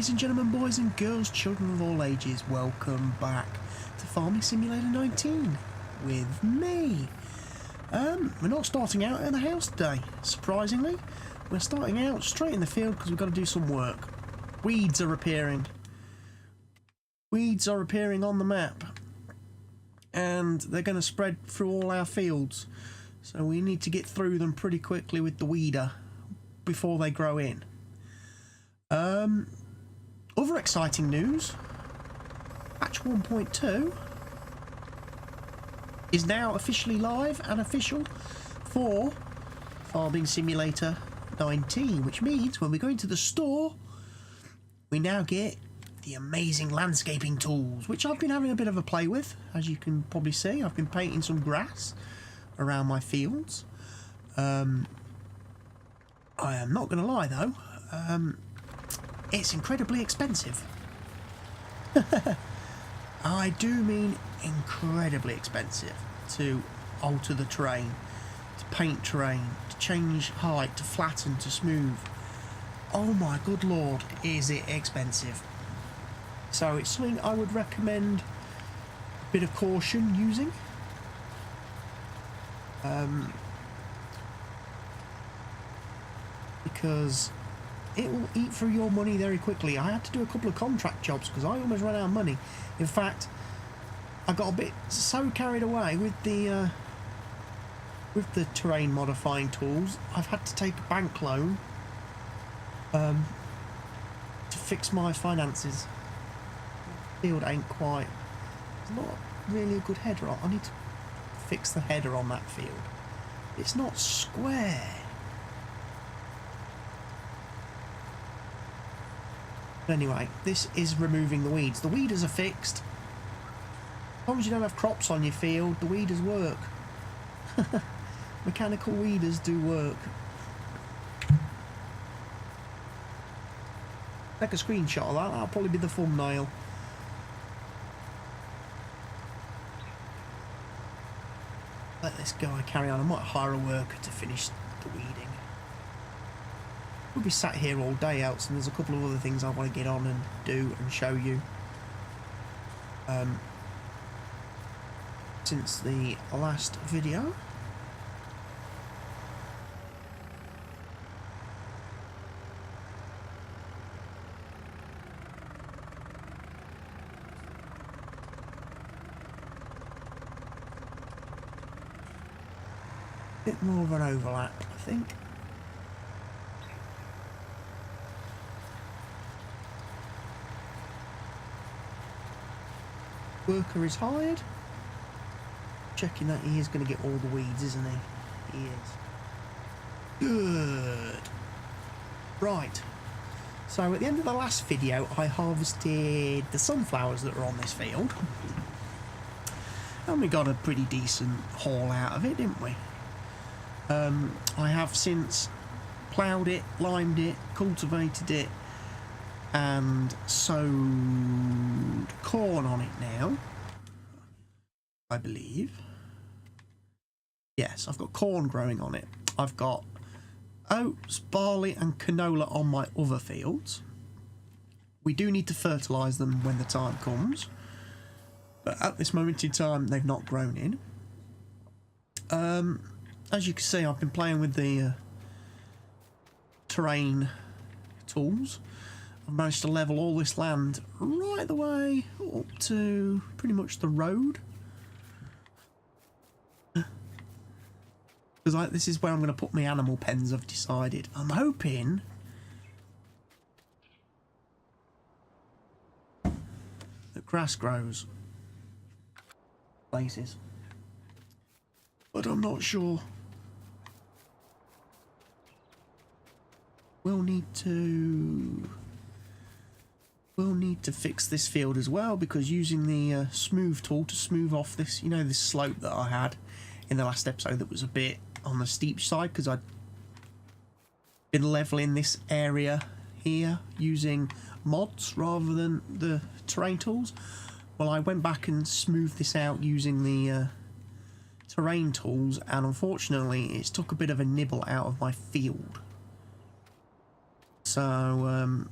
Ladies and gentlemen, boys and girls, children of all ages, welcome back to Farming Simulator 19 with me. We're not starting out in the house today, surprisingly. We're starting out straight in the field because we've got to do some work. Weeds are appearing. Weeds are appearing on the map. And they're going to spread through all our fields. So we need to get through them pretty quickly with the weeder before they grow in. Other exciting news, patch 1.2 is now officially live and official for Farming Simulator 19, which means when we go into the store, we now get the amazing landscaping tools, which I've been having a bit of a play with. As you can probably see, I've been painting some grass around my fields. I am not going to lie though, it's incredibly expensive. I do mean incredibly expensive to alter the terrain, to paint terrain, to change height, to flatten, to smooth. Oh my good lord, is it expensive. So it's something I would recommend a bit of caution using. Because it will eat through your money very quickly. I had to do a couple of contract jobs because I almost ran out of money. In fact, I got a bit so carried away with the terrain modifying tools, I've had to take a bank loan to fix my finances. The field ain't quite, it's not really a good header on. I need to fix the header on that field. It's not square. Anyway, this is removing the weeds. The weeders are fixed. As long as you don't have crops on your field, the weeders work. Mechanical weeders do work. Take a screenshot of that, that'll probably be the thumbnail. Let this guy carry on. I might hire a worker to finish the weeding. We'll be sat here all day else, and there's a couple of other things I want to get on and do and show you. Since the last video. Bit more of an overlap, I think. Worker is hired. Checking that he is going to get all the weeds, isn't he? He is. Good. Right. So at the end of the last video, I harvested the sunflowers that were on this field. And we got a pretty decent haul out of it, didn't we? I have since ploughed it, limed it, cultivated it, and sowed corn on it now, I believe. Yes, I've got corn growing on it. I've got oats, barley and canola on my other fields. We do need to fertilise them when the time comes, but at this moment in time they've not grown in. As you can see, I've been playing with the terrain tools. I've managed to level all this land right the way up to pretty much the road. Because this is where I'm going to put my animal pens, I've decided. I'm hoping that grass grows places. But I'm not sure. We'll need to fix this field as well, because using the smooth tool to smooth off this, you know, this slope that I had in the last episode that was a bit on the steep side, because I'd been leveling this area here using mods rather than the terrain tools. Well, I went back and smoothed this out using the terrain tools, and unfortunately it's took a bit of a nibble out of my field. So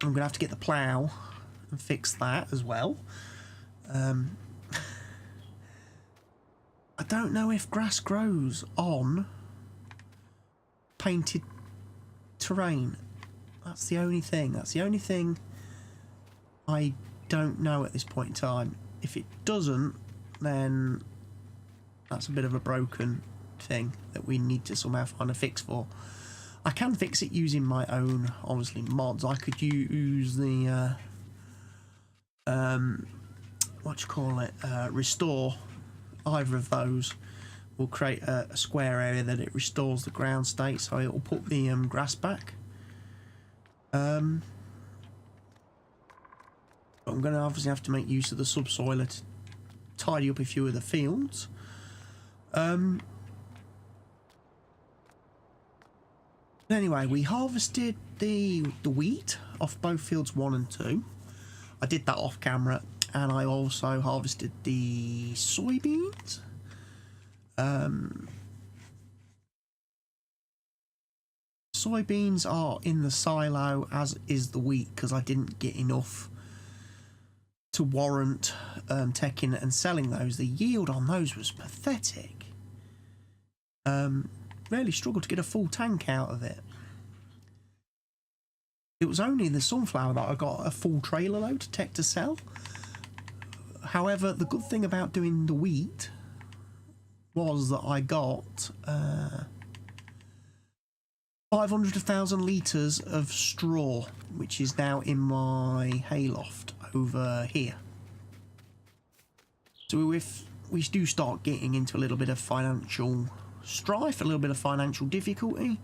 I'm going to have to get the plough and fix that as well. I don't know if grass grows on painted terrain. That's the only thing. That's the only thing I don't know at this point in time. If it doesn't, then that's a bit of a broken thing that we need to somehow find a fix for. I can fix it using my own, obviously, mods. I could use the restore. Either of those will create a square area that it restores the ground state, so it will put the grass back. I'm going to obviously have to make use of the subsoiler to tidy up a few of the fields. Anyway, we harvested the wheat off both fields 1 and 2. I did that off camera, and I also harvested the soybeans. Soybeans are in the silo, as is the wheat, because I didn't get enough to warrant taking and selling those. The yield on those was pathetic. Really struggled to get a full tank out of it. It was only the sunflower that I got a full trailer load to take to sell. However, the good thing about doing the wheat was that I got 500,000 litres of straw, which is now in my hayloft over here. So if we do start getting into a little bit of financial strife, a little bit of financial difficulty,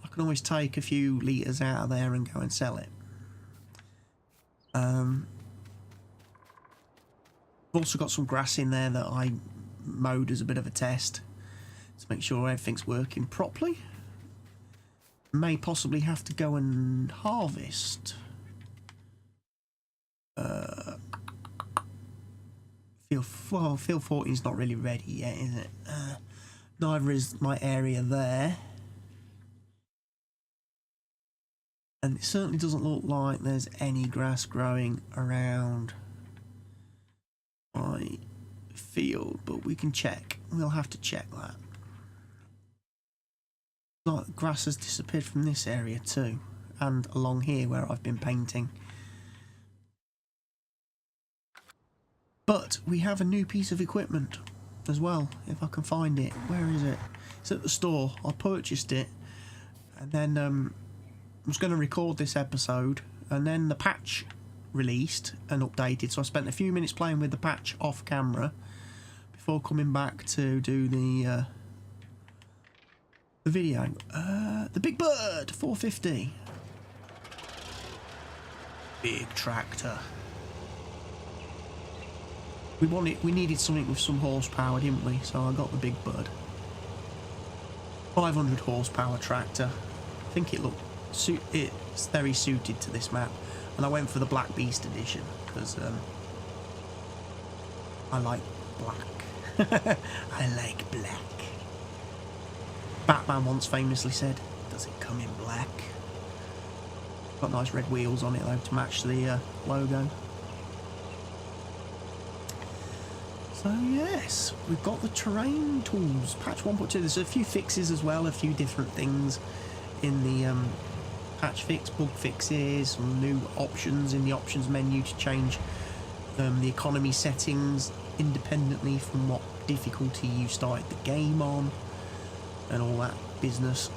I can always take a few litres out of there and go and sell it. I've also got some grass in there that I mowed as a bit of a test to make sure everything's working properly. May possibly have to go and harvest. Field 14 is not really ready yet, is it? Neither is my area there. And it certainly doesn't look like there's any grass growing around my field, but we can check. We'll have to check that. Like grass has disappeared from this area too, and along here where I've been painting. But we have a new piece of equipment as well, if I can find it. Where is it? It's at the store. I purchased it, and then I was going to record this episode, and then the patch released and updated, so I spent a few minutes playing with the patch off camera before coming back to do the video. The Big Bird 450. Big tractor. We needed something with some horsepower, didn't we? So I got the Big Bird. 500 horsepower tractor. I think it's very suited to this map, and I went for the Black Beast edition because I like black. I like black. Batman once famously said, "Does it come in black?" Got nice red wheels on it though to match the logo. So yes, we've got the terrain tools, patch 1.2. There's a few fixes as well, a few different things in the patch fix, bug fixes, some new options in the options menu to change the economy settings independently from what difficulty you started the game on and all that business.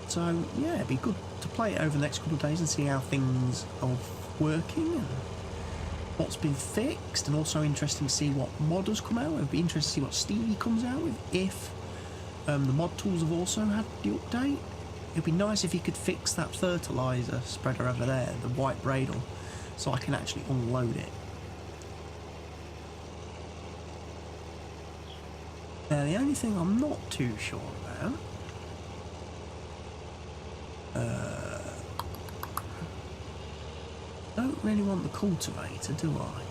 So yeah, it'd be good to play it over the next couple of days and see how things are working and what's been fixed, and also interesting to see what modders come out with. It'd be interesting to see what Stevie comes out with, if the mod tools have also had the update. It'd be nice if he could fix that fertiliser spreader over there, the white bradle, so I can actually unload it. Now the only thing I'm not too sure about, I don't really want the cultivator, do I?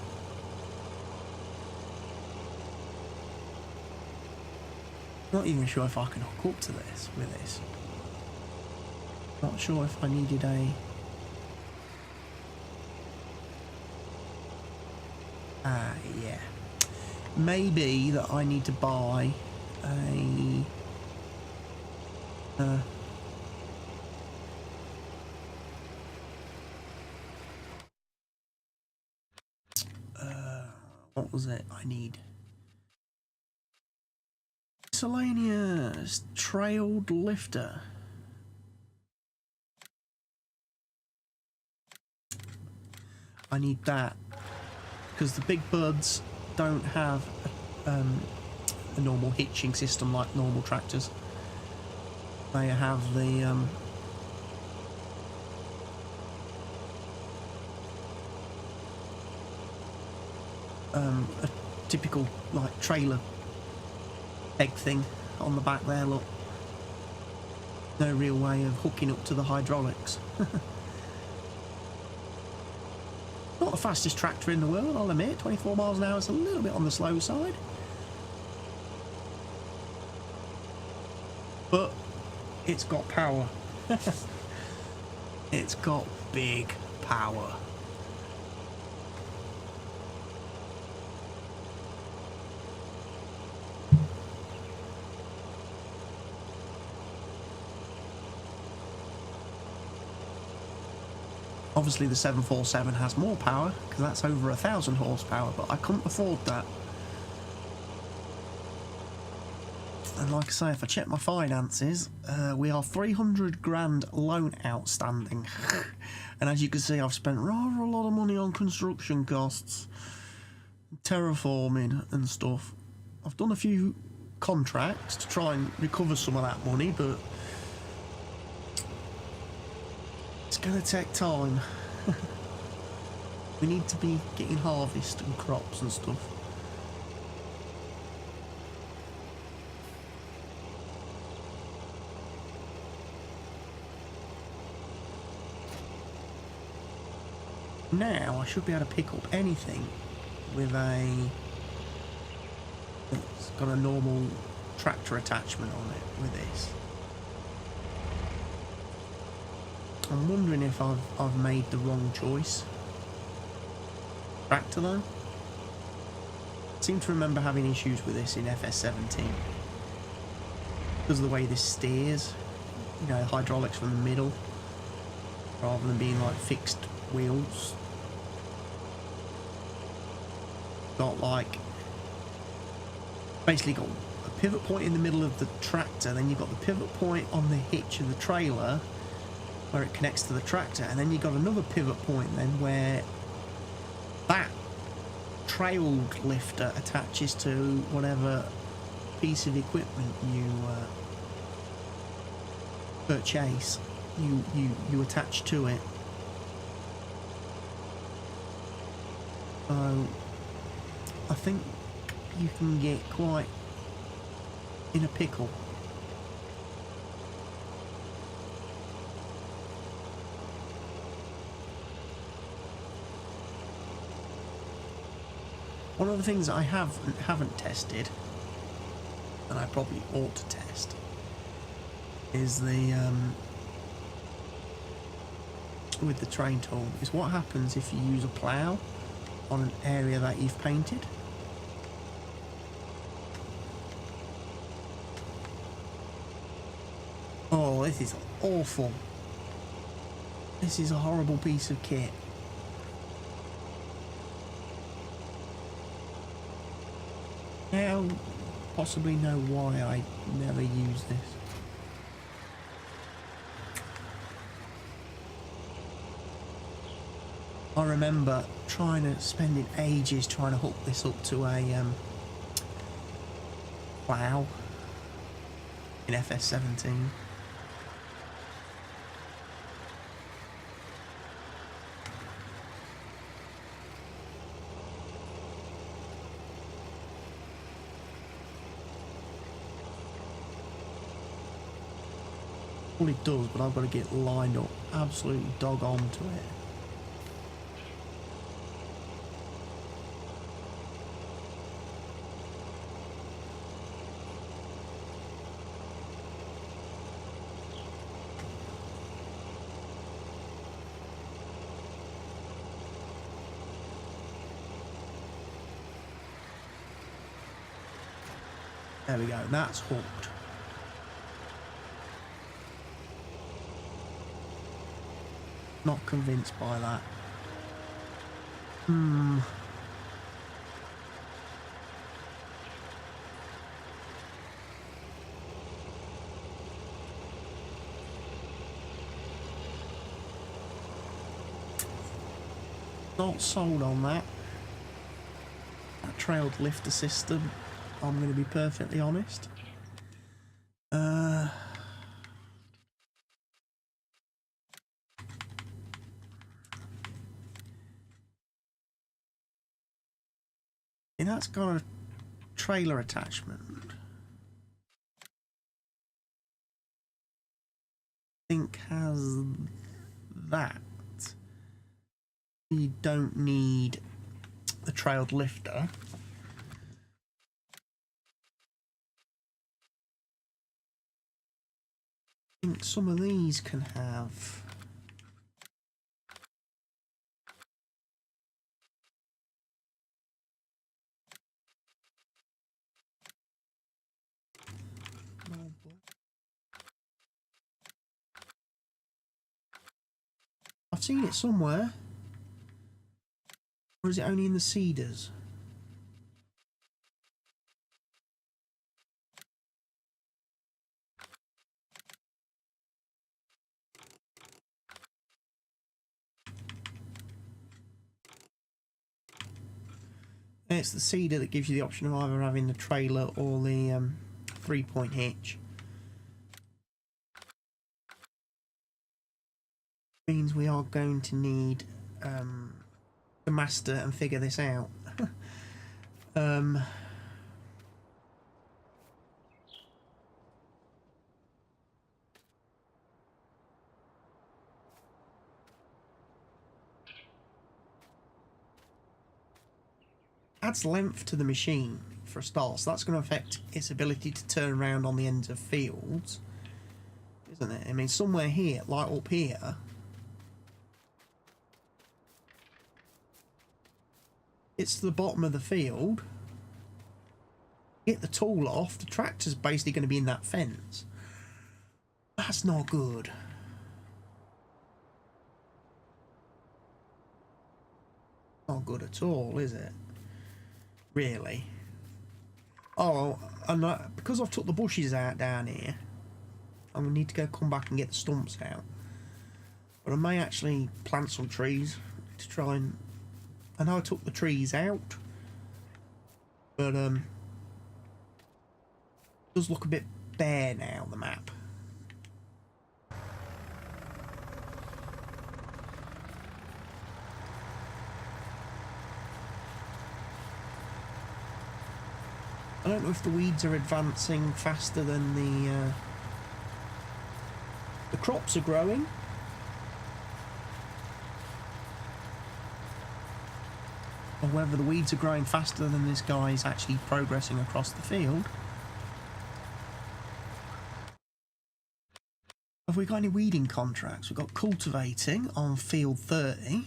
Not even sure if I can hook up to this with this. Not sure if I needed a Yeah. Maybe that I need to buy a... what was it I need? Miscellaneous trailed lifter. I need that because the big buds don't have a normal hitching system like normal tractors. They have the a typical like trailer peg thing on the back there. Look, no real way of hooking up to the hydraulics. Not the fastest tractor in the world, I'll admit. 24 miles an hour is a little bit on the slow side. But it's got power. It's got big power. Obviously the 747 has more power because that's over 1,000 horsepower, but I couldn't afford that. And like I say, if I check my finances, we are 300 grand loan outstanding. And as you can see, I've spent rather a lot of money on construction costs, terraforming and stuff. I've done a few contracts to try and recover some of that money, but it's going to take time. We need to be getting harvest and crops and stuff. Now I should be able to pick up anything with it's got a normal tractor attachment on it with this. I'm wondering if I've made the wrong choice. Tractor though? I seem to remember having issues with this in FS17 because of the way this steers. You know, hydraulics from the middle rather than being like fixed wheels. Got like basically got a pivot point in the middle of the tractor, then you've got the pivot point on the hitch of the trailer where it connects to the tractor, and then you've got another pivot point then where that trailed lifter attaches to whatever piece of equipment you purchase, you attach to it. So I think you can get quite in a pickle. One of the things I haven't tested, and I probably ought to test, is the with the train tool, is what happens if you use a plough on an area that you've painted. Oh, this is awful. This is a horrible piece of kit. Now, possibly know why I never use this. I remember spending ages trying to hook this up to a plough in FS17. All it does, but I've got to get lined up absolutely dog on to it. There we go, that's hooked. Not convinced by that. Not sold on that. That trailed lifter system, I'm going to be perfectly honest. And that's got a trailer attachment. I think has that. You don't need the trailed lifter. I think some of these can have. I've seen it somewhere. Or is it only in the Cedars? It's the Cedar that gives you the option of either having the trailer or the 3-point hitch. Means we are going to need to master and figure this out. Adds length to the machine for a start, so that's going to affect its ability to turn around on the ends of fields, isn't it? I mean, somewhere here, like up here, it's to the bottom of the field. Get the tool off, the tractor's basically going to be in that fence. That's not good. Not good at all, is it? Really? Oh, and because I've took the bushes out down here, I'm going to need to come back and get the stumps out. But I may actually plant some trees to try and... I know I took the trees out, but it does look a bit bare now, the map. I don't know if the weeds are advancing faster than the crops are growing. Or whether the weeds are growing faster than this guy is actually progressing across the field. Have we got any weeding contracts? We've got cultivating on field 30.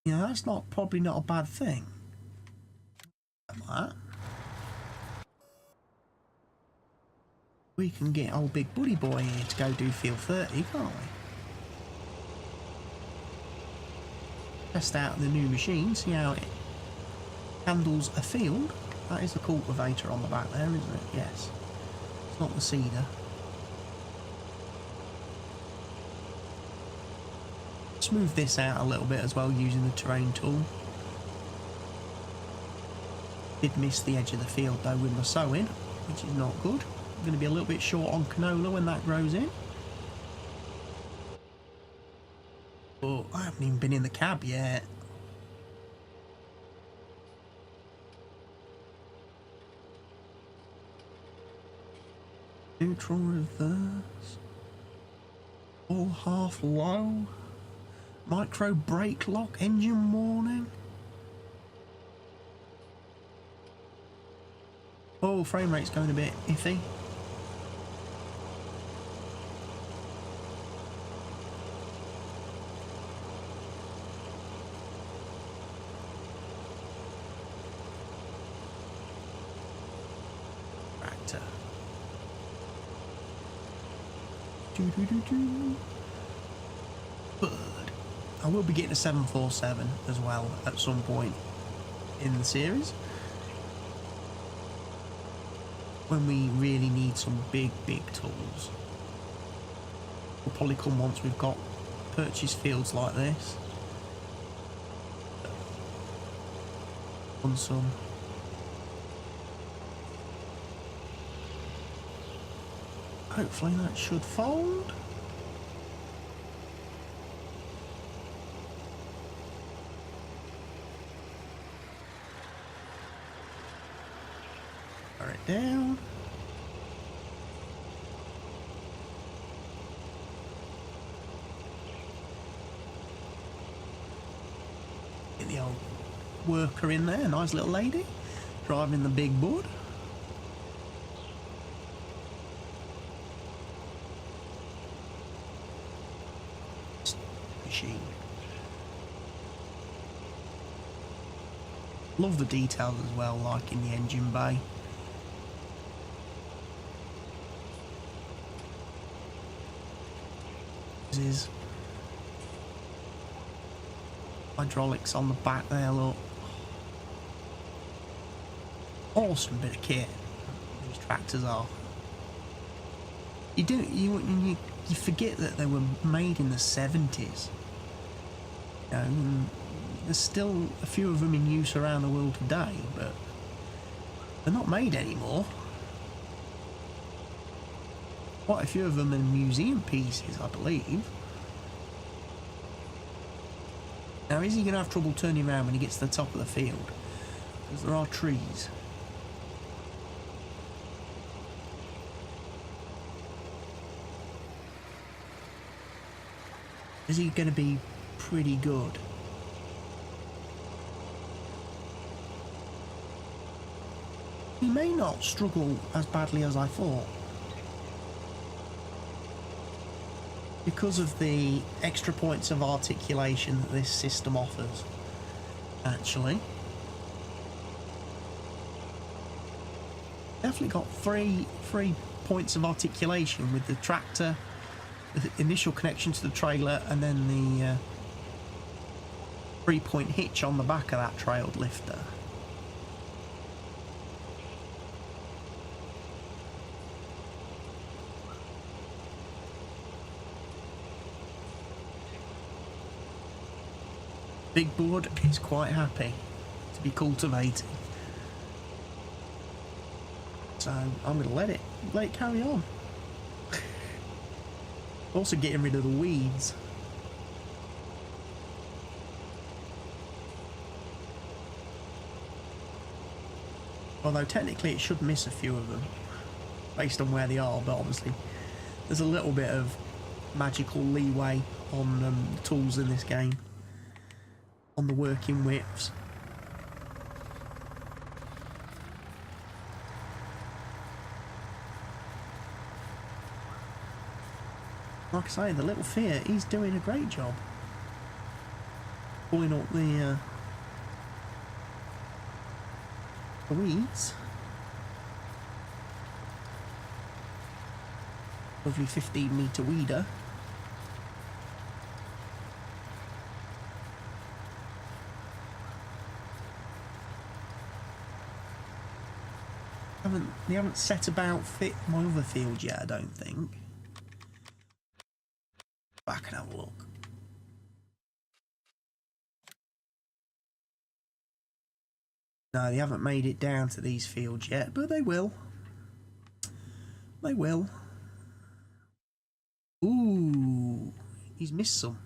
Yeah, that's probably not a bad thing. Like that. We can get old big buddy boy here to go do field 30, can't we? Test out the new machine, see how it handles a field. That is the cultivator on the back there, isn't it? Yes. It's not the seeder. Smooth this out a little bit as well using the terrain tool. Did miss the edge of the field though with my sowing, which is not good. I'm going to be a little bit short on canola when that grows in. But I haven't even been in the cab yet. Neutral reverse. All half low. Micro brake lock, engine warning. Oh, frame rate's going a bit iffy. But I will be getting a 747 as well at some point in the series, when we really need some big tools. Will probably come once we've got purchased fields like this. On some. Hopefully that should fold. Lower it down. Get the old worker in there, nice little lady, driving the big board. Machine. Love the details as well, like in the engine bay. This is hydraulics on the back there, look. Awesome bit of kit these tractors are. You forget that they were made in the 70s. You know, and there's still a few of them in use around the world today, but they're not made anymore. Quite a few of them are museum pieces, I believe. Now, is he going to have trouble turning around when he gets to the top of the field? Because there are trees. Is he going to be pretty good? He may not struggle as badly as I thought, because of the extra points of articulation that this system offers, actually. Definitely got three points of articulation with the tractor, the initial connection to the trailer, and then the 3-point hitch on the back of that trailed lifter. Big board is quite happy to be cultivating, so I'm going to let it carry on. Also getting rid of the weeds. Although technically it should miss a few of them based on where they are, but obviously there's a little bit of magical leeway on the tools in this game, on the working widths. Like I say, the little Fiat, he's doing a great job pulling up the weeds. Lovely 15-metre weeder. They haven't set about fit my other field yet, I don't think. Back and have a look. No, they haven't made it down to these fields yet, but they will. They will. Ooh, he's missed some.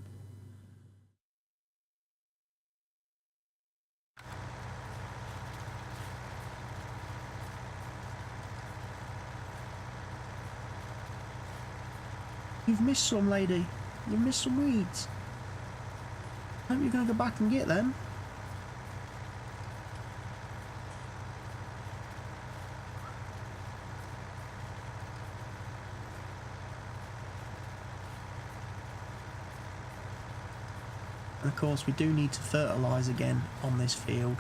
You've missed some, lady. You've missed some weeds. Hope you're going to go back and get them. And of course we do need to fertilise again on this field,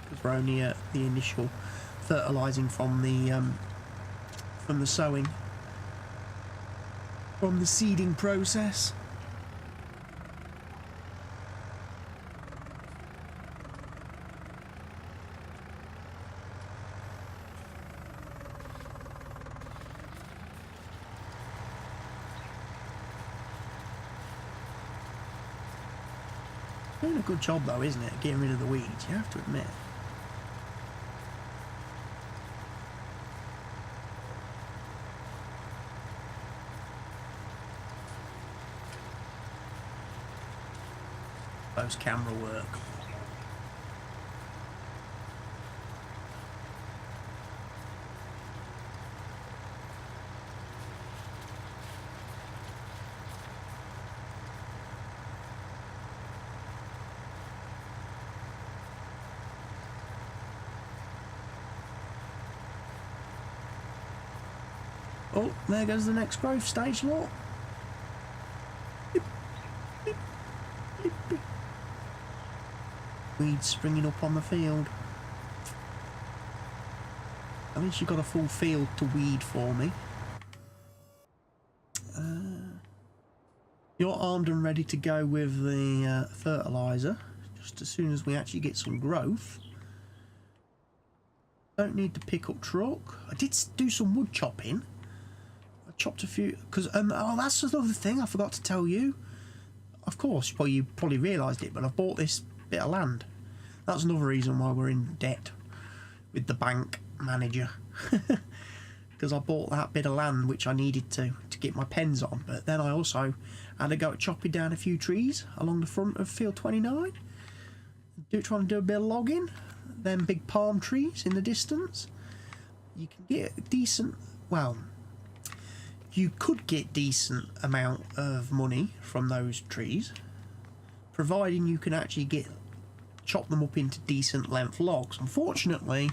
because we're only at the initial fertilising from the sowing. from the seeding process. Doing a good job though, isn't it? Getting rid of the weeds, you have to admit. Those camera work. Oh, there goes the next growth stage, look. Weeds springing up on the field. At least you've got a full field to weed for me. You're armed and ready to go with the fertiliser, just as soon as we actually get some growth. Don't need the pickup truck. I did do some wood chopping. I chopped a few, because, oh, that's another thing I forgot to tell you. Of course, well, you probably realised it, but I've bought this bit of land. That's another reason why we're in debt with the bank manager. Because I bought that bit of land which I needed to get my pens on. But then I also had to go at chopping down a few trees along the front of field 29. Trying to do a bit of logging. Them big palm trees in the distance. You can get a decent, well, you could get decent amount of money from those trees, providing you can actually chop them up into decent length logs. Unfortunately,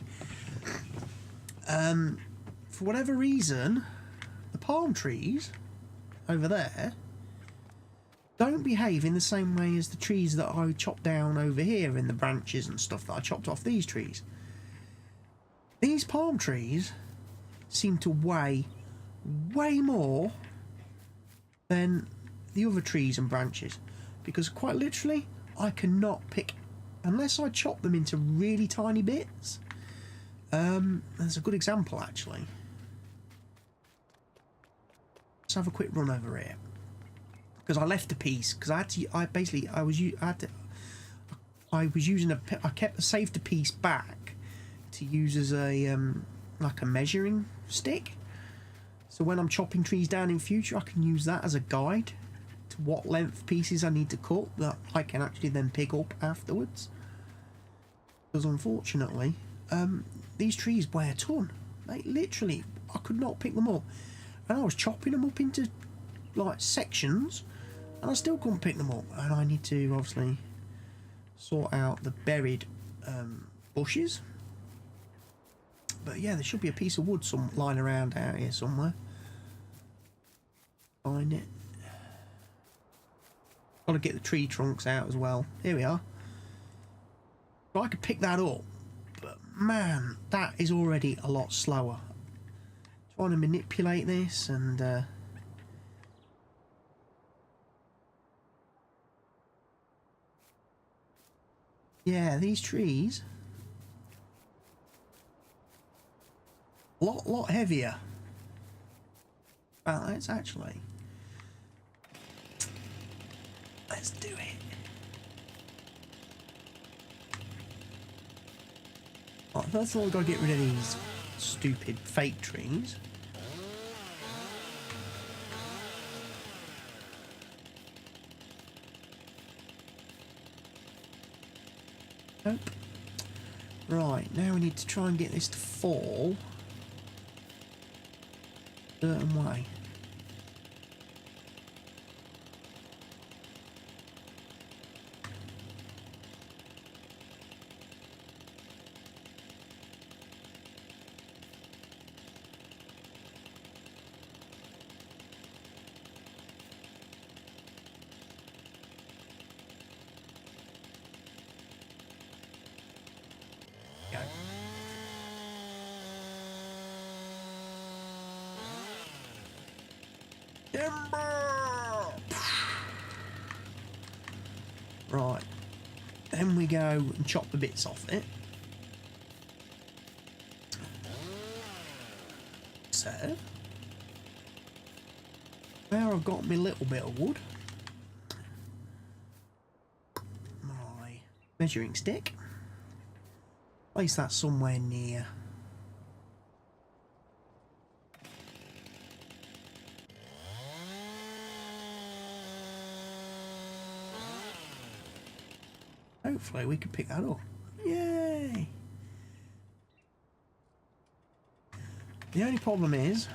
for whatever reason, the palm trees over there don't behave in the same way as the trees that I chopped down over here in the branches and stuff that I chopped off these trees. These palm trees seem to weigh way more than the other trees and branches, because quite literally I cannot pick, unless I chop them into really tiny bits. There's a good example actually. Let's have a quick run over here, because I left a piece because I saved a piece back to use as a like a measuring stick. So when I'm chopping trees down in future, I can use that as a guide to what length pieces I need to cut that I can actually then pick up afterwards. Because unfortunately, these trees weigh a ton. Like literally, I could not pick them up. And I was chopping them up into like sections, and I still couldn't pick them up. And I need to obviously sort out the buried bushes. But yeah, there should be a piece of wood lying around out here somewhere. Find it. Got to get the tree trunks out as well. Here we are. So I could pick that up, but man, that is already a lot slower. Trying to manipulate this and yeah, these trees lot heavier. Well, let's do it. Right, first of all, we've got to get rid of these stupid fake trees. Nope. Right, now we need to try and get this to fall a certain way. Timber! Right. Then we go and chop the bits off it. So, there I've got my little bit of wood. My measuring stick. Place that somewhere near. Hopefully we can pick that up. Yay! The only problem is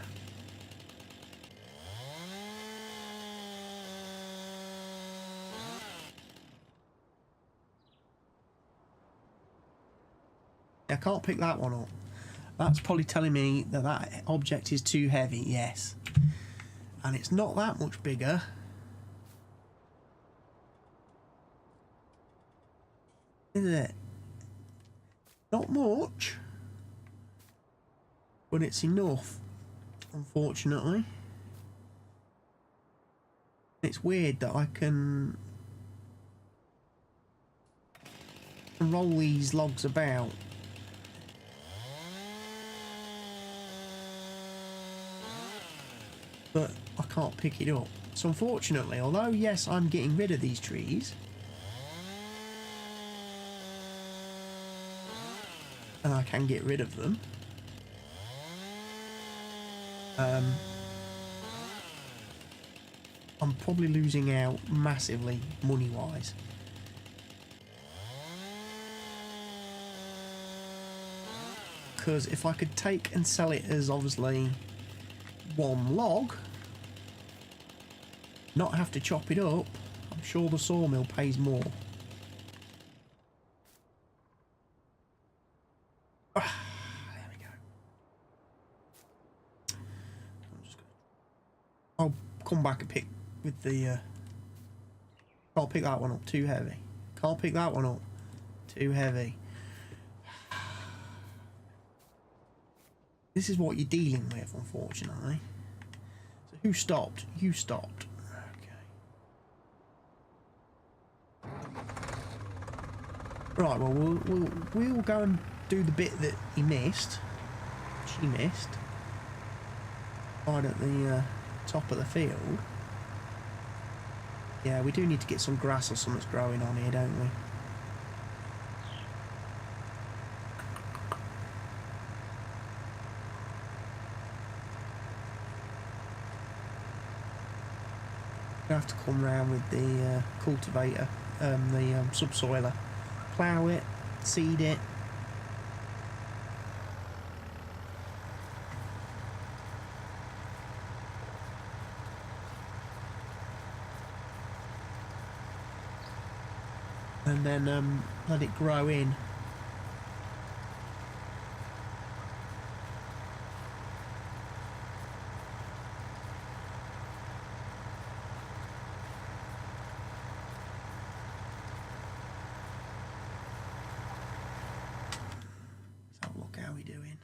I can't pick that one up. That's probably telling me that that object is too heavy, yes. And it's not that much bigger. Is it? Not much. But it's enough, unfortunately. It's weird that I can roll these logs about. But I can't pick it up. So unfortunately, although yes, I'm getting rid of these trees, and I can get rid of them, I'm probably losing out massively money-wise. Because if I could take and sell it as obviously one log, not have to chop it up, I'm sure the sawmill pays more. There we go. I'll come back and pick with the can't pick that one up, too heavy. Can't pick that one up, too heavy. This is what you're dealing with, unfortunately. So who stopped? You stopped. Okay. Right, well, we'll go and do the bit that he missed. She missed. Right at the top of the field. Yeah, we do need to get some grass or something's growing on here, don't we? We have to come round with the cultivator, the subsoiler, plough it, seed it. And then let it grow in. Let's have a look how we're doing.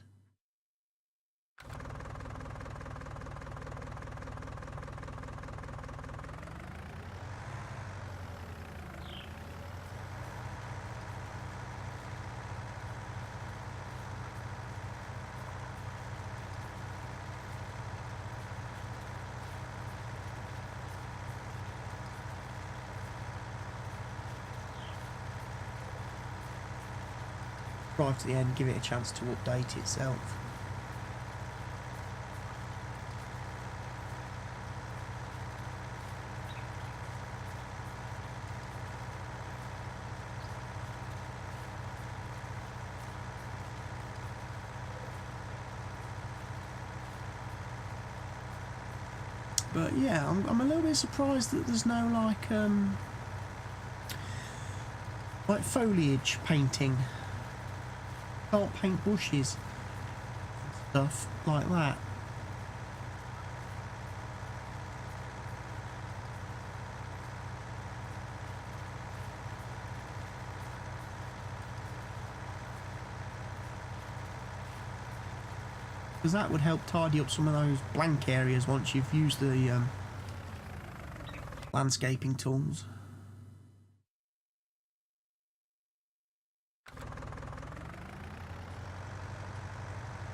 Drive to the end, give it a chance to update itself. But yeah, I'm a little bit surprised that there's no like foliage painting. Can't paint bushes and stuff like that. Because that would help tidy up some of those blank areas once you've used the landscaping tools.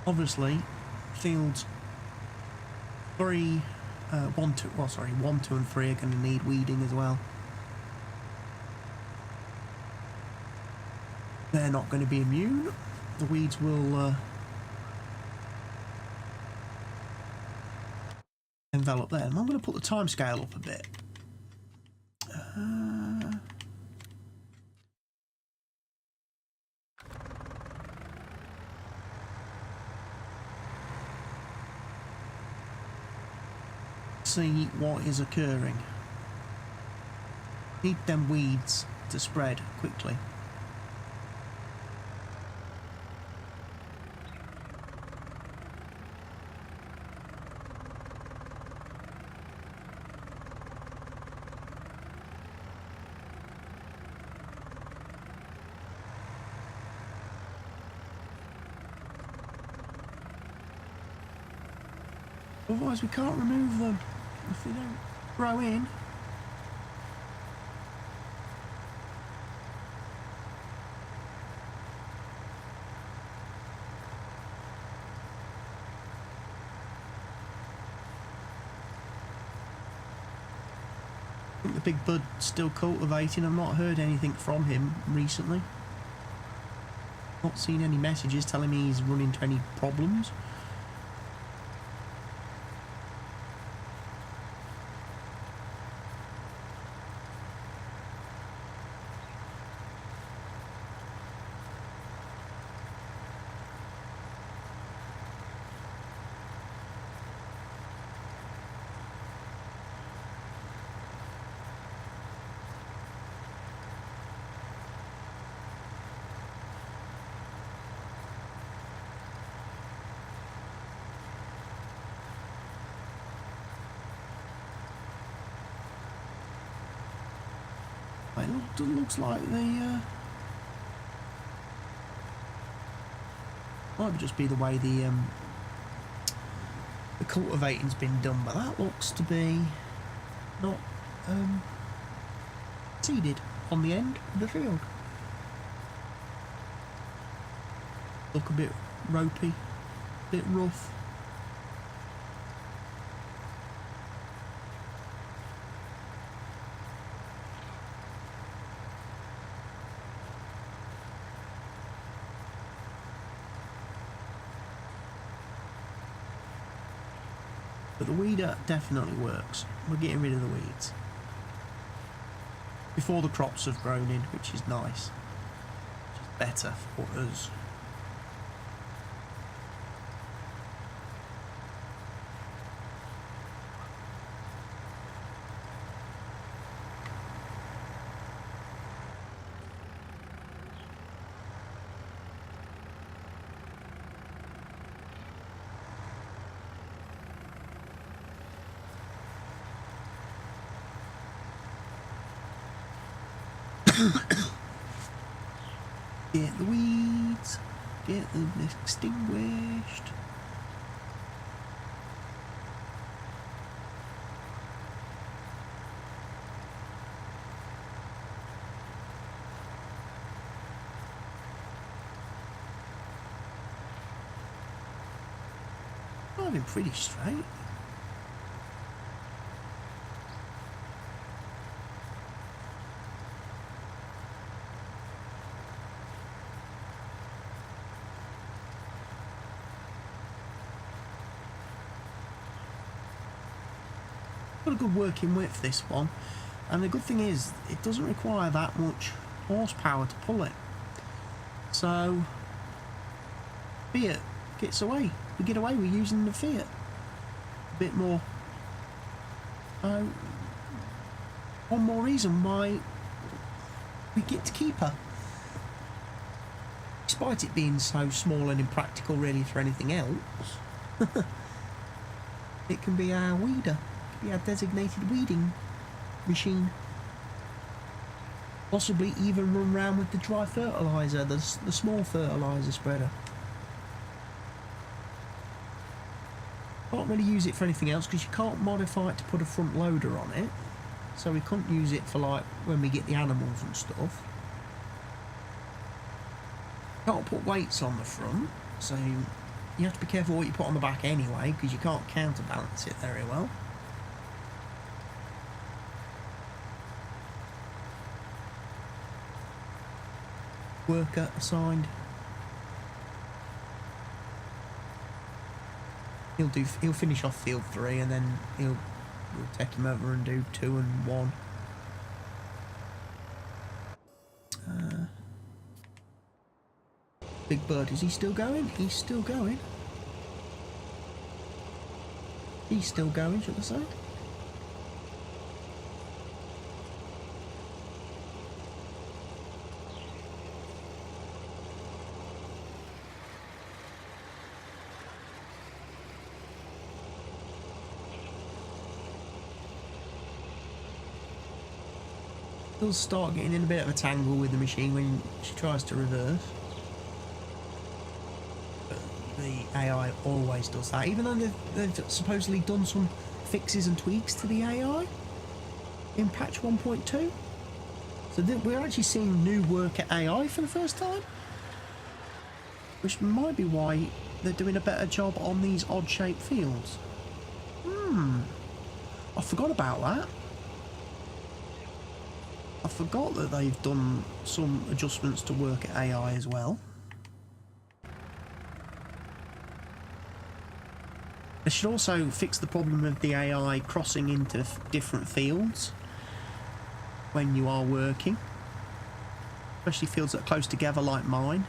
Obviously, fields 1, 2 and 3 are going to need weeding as well. They're not going to be immune. The weeds will envelop them. I'm going to put the time scale up a bit. See what is occurring. Need them weeds to spread quickly. Otherwise we can't remove them if they don't grow in. I think the big bud's still cultivating. I've not heard anything from him recently. Not seen any messages telling me he's run into any problems. It looks like the might just be the way the cultivating's been done, but that looks to be not seeded on the end of the field. Look a bit ropey, a bit rough. But the weeder definitely works. We're getting rid of the weeds before the crops have grown in, which is nice. Which is better for us. Get the weeds, get them extinguished. I've been pretty straight. Got a good working width, this one, and the good thing is it doesn't require that much horsepower to pull it, so Fiat gets away. We get away with using the Fiat a bit more. One more reason why we get to keep her, despite it being so small and impractical really for anything else. It can be our weeder. Be our designated weeding machine. Possibly even run around with the dry fertiliser, the small fertiliser spreader. Can't really use it for anything else because you can't modify it to put a front loader on it. so we couldn't use it for like when we get the animals and stuff. Can't put weights on the front, so you have to be careful what you put on the back anyway, because you can't counterbalance it very well. Worker assigned. He'll finish off field 3 and then we'll take him over and do 2 and 1. Big Bird, is he still going? He's still going. He's still going, should I say? He'll start getting in a bit of a tangle with the machine when she tries to reverse. But the AI always does that, even though they've supposedly done some fixes and tweaks to the AI in patch 1.2. So we're actually seeing new worker AI for the first time, which might be why they're doing a better job on these odd-shaped fields. I forgot about that. I forgot that they've done some adjustments to worker AI as well. They should also fix the problem of the AI crossing into different fields when you are working, especially fields that are close together like mine.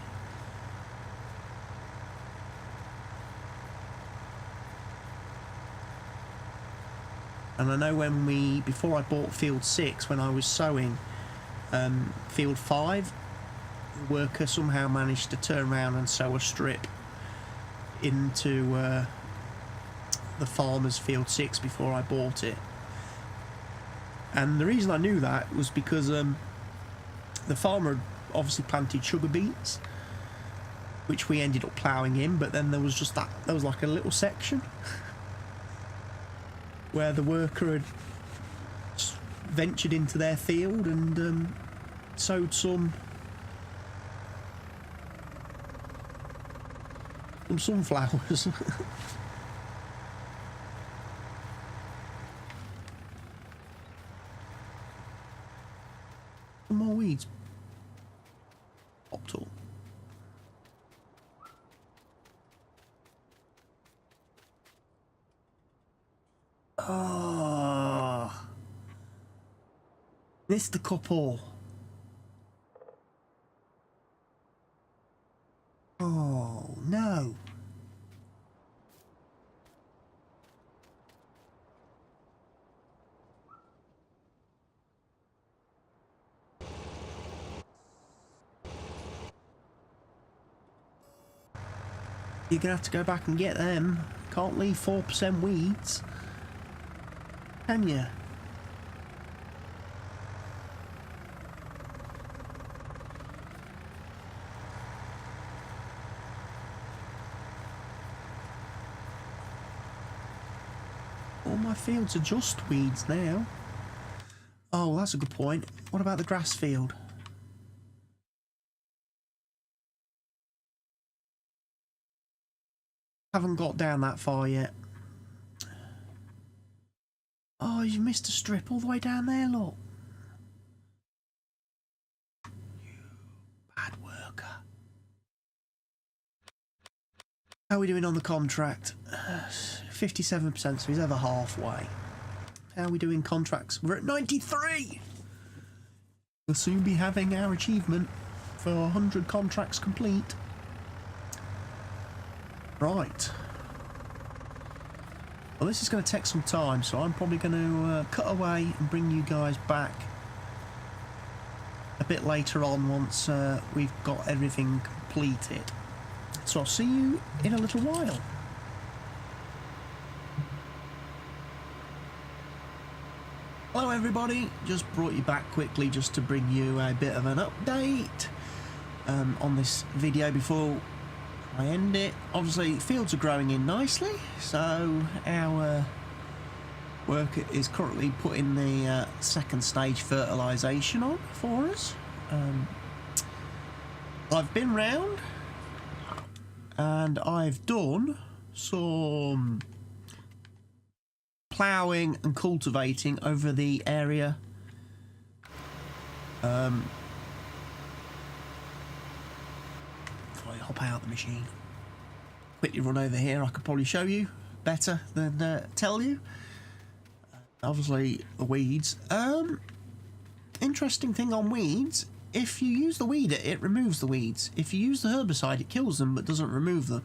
And I know before I bought field 6, when I was sowing field 5, the worker somehow managed to turn around and sow a strip into the farmer's field 6 before I bought it. And the reason I knew that was because the farmer had obviously planted sugar beets, which we ended up ploughing in, but then there was just there was like a little section where the worker had ventured into their field and sowed some sunflowers. Some more weeds popped up. Oh, missed the couple. Oh no. You're gonna have to go back and get them. Can't leave 4% weeds, can you? All my fields are just weeds now. Oh, that's a good point. What about the grass field? Haven't got down that far yet. Oh, you missed a strip all the way down there, look. You bad worker. How are we doing on the contract? 57%, so he's over halfway. How are we doing contracts? We're at 93! We'll soon be having our achievement for 100 contracts complete. Right. Well, this is going to take some time, so I'm probably going to cut away and bring you guys back a bit later on once we've got everything completed. So I'll see you in a little while. Hello everybody, just brought you back quickly just to bring you a bit of an update on this video before I end it. Obviously fields are growing in nicely, so our worker is currently putting the second stage fertilisation on for us. I've been round and I've done some ploughing and cultivating over the area. If I hop out the machine, quickly run over here, I could probably show you better than tell you. Obviously the weeds. Interesting thing on weeds, if you use the weeder it removes the weeds. If you use the herbicide it kills them but doesn't remove them.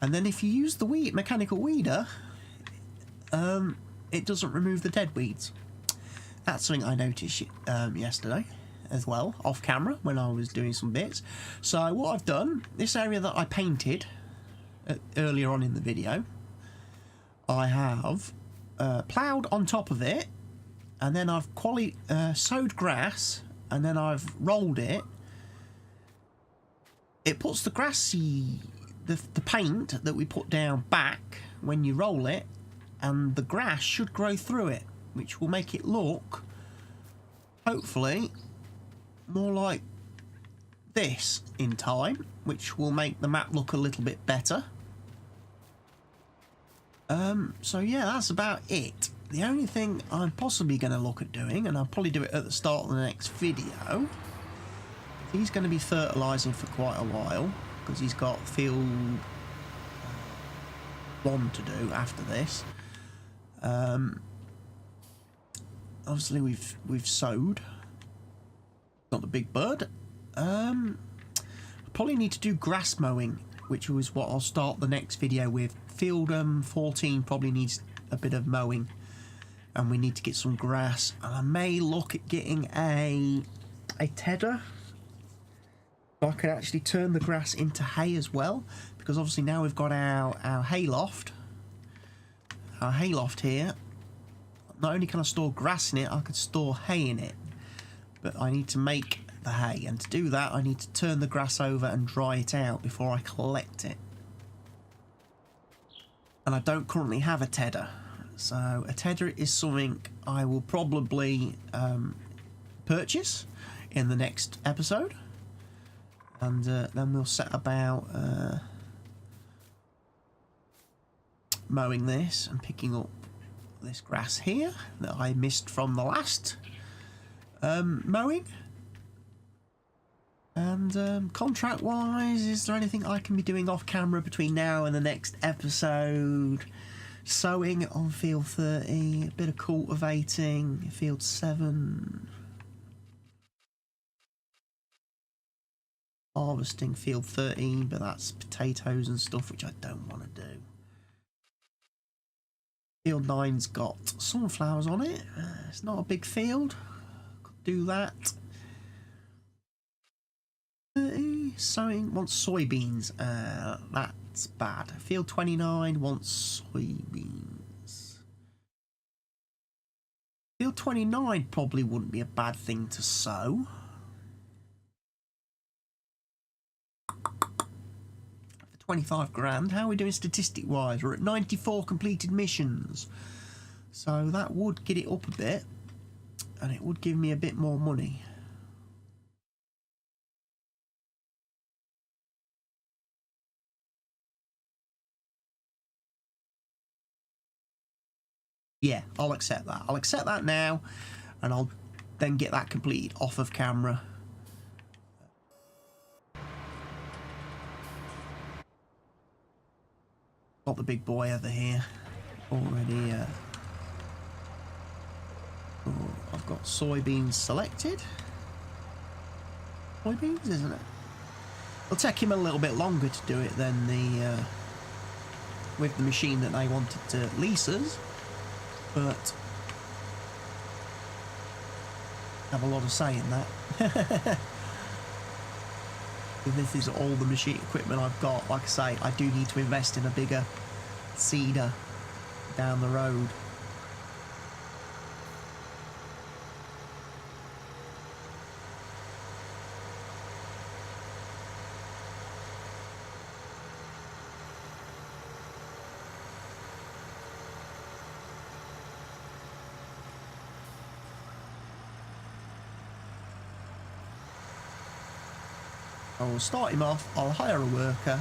And then if you use the mechanical weeder, it doesn't remove the dead weeds. That's something I noticed yesterday as well, off camera, when I was doing some bits. So what I've done, this area that I painted earlier on in the video, I have ploughed on top of it, and then I've sowed grass, and then I've rolled it. It puts the grassy, the paint that we put down back when you roll it, and the grass should grow through it, which will make it look, hopefully, more like this in time, which will make the map look a little bit better. So yeah, that's about it. The only thing I'm possibly going to look at doing, and I'll probably do it at the start of the next video, he's going to be fertilising for quite a while, because he's got field 1 to do after this. Obviously we've sowed. Not the big bird. I probably need to do grass mowing, which was what I'll start the next video with. Field 14 probably needs a bit of mowing, and we need to get some grass. And I may look at getting a tedder, so I can actually turn the grass into hay as well, because obviously now we've got our hayloft. Our hayloft here. Not only can I store grass in it, I could store hay in it. But I need to make the hay, and to do that I need to turn the grass over and dry it out before I collect it. And I don't currently have a tedder, so a tedder is something I will probably purchase in the next episode, and then we'll set about mowing this and picking up this grass here that I missed from the last mowing. And contract wise, is there anything I can be doing off camera between now and the next episode? Sowing on field 30, a bit of cultivating field 7, harvesting field 13, but that's potatoes and stuff which I don't want to do. Field 9's got sunflowers on it. It's not a big field. Could do that. Sowing wants soybeans. That's bad. Field 29 wants soybeans. Field 29 probably wouldn't be a bad thing to sow. 25 grand. How are we doing statistic wise? We're at 94 completed missions, so that would get it up a bit, and it would give me a bit more money. Yeah, I'll accept that. I'll accept that now, and I'll then get that completed off of camera. Got the big boy over here already. Oh, I've got soybeans selected. Soybeans, isn't it? It'll take him a little bit longer to do it than the with the machine that they wanted to lease us, but I have a lot of say in that. This is all the machine equipment I've got. Like I say, I do need to invest in a bigger seeder down the road. I'll start him off, I'll hire a worker.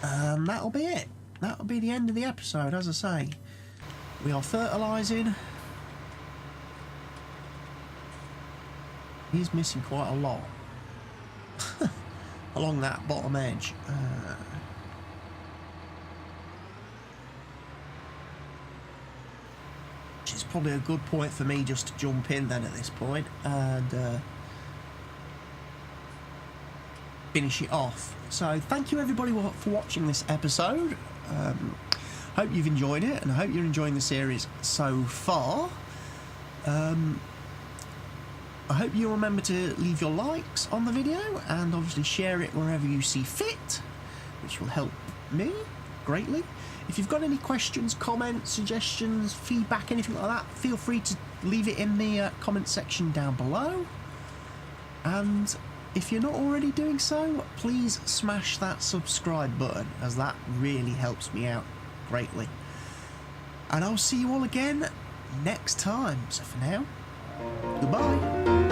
And that'll be it. That'll be the end of the episode, as I say. We are fertilising. He's missing quite a lot along that bottom edge. Which is probably a good point for me just to jump in then at this point and finish it off. So thank you everybody for watching this episode. Hope you've enjoyed it, and I hope you're enjoying the series so far. I hope you'll remember to leave your likes on the video and obviously share it wherever you see fit, which will help me greatly. If you've got any questions, comments, suggestions, feedback, anything like that, feel free to leave it in the comment section down below. And if you're not already doing so, please smash that subscribe button, as that really helps me out greatly. And I'll see you all again next time. So for now, goodbye.